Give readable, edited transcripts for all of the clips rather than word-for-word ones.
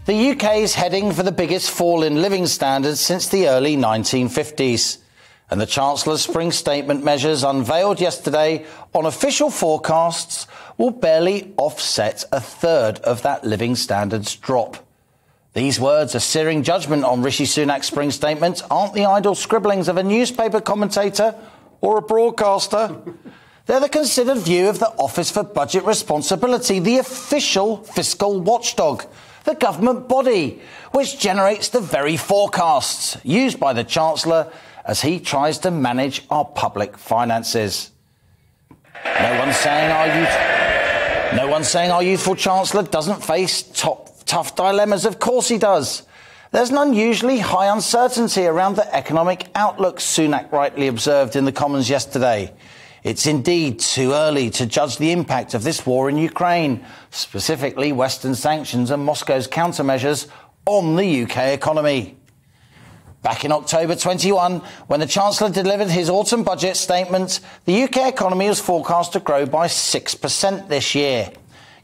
The UK is heading for the biggest fall in living standards since the early 1950s. And the Chancellor's spring statement measures unveiled yesterday on official forecasts will barely offset a third of that living standards drop. These words, a searing judgment on Rishi Sunak's spring statement, aren't the idle scribblings of a newspaper commentator or a broadcaster. They're the considered view of the Office for Budget Responsibility, the official fiscal watchdog, the government body, which generates the very forecasts used by the Chancellor as he tries to manage our public finances. No one's saying our youthful Chancellor doesn't face tough dilemmas. Of course he does. There's an unusually high uncertainty around the economic outlook, Sunak rightly observed in the Commons yesterday. It's indeed too early to judge the impact of this war in Ukraine, specifically Western sanctions and Moscow's countermeasures on the UK economy. Back in October 21, when the Chancellor delivered his autumn budget statement, the UK economy was forecast to grow by 6% this year.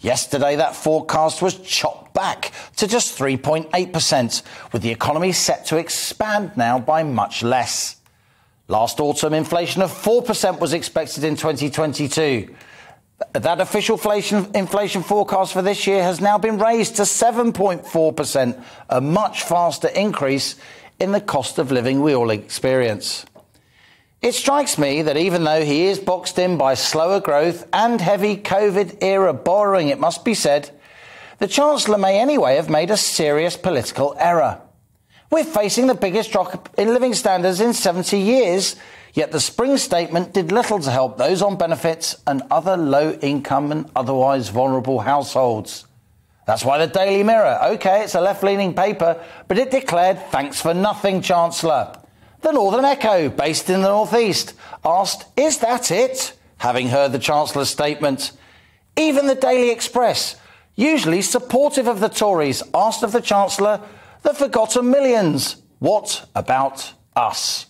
Yesterday, that forecast was chopped back to just 3.8%, with the economy set to expand now by much less. Last autumn, inflation of 4% was expected in 2022. That official inflation forecast for this year has now been raised to 7.4%, a much faster increase in the cost of living we all experience. It strikes me that even though he is boxed in by slower growth and heavy COVID-era borrowing, it must be said, the Chancellor may anyway have made a serious political error. We're facing the biggest drop in living standards in 70 years, yet the spring statement did little to help those on benefits and other low-income and otherwise vulnerable households. That's why the Daily Mirror, OK, it's a left-leaning paper, but it declared thanks for nothing, Chancellor. The Northern Echo, based in the Northeast, asked, is that it? Having heard the Chancellor's statement. Even the Daily Express, usually supportive of the Tories, asked of the Chancellor, the forgotten millions, what about us?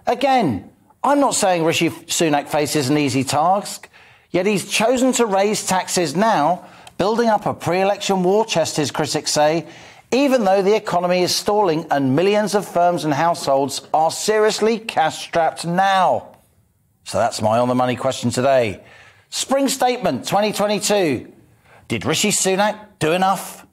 Again, I'm not saying Rishi Sunak faces an easy task, yet he's chosen to raise taxes now, building up a pre-election war chest, his critics say, even though the economy is stalling and millions of firms and households are seriously cash-strapped now. So that's my on-the-money question today. Spring Statement 2022. Did Rishi Sunak do enough?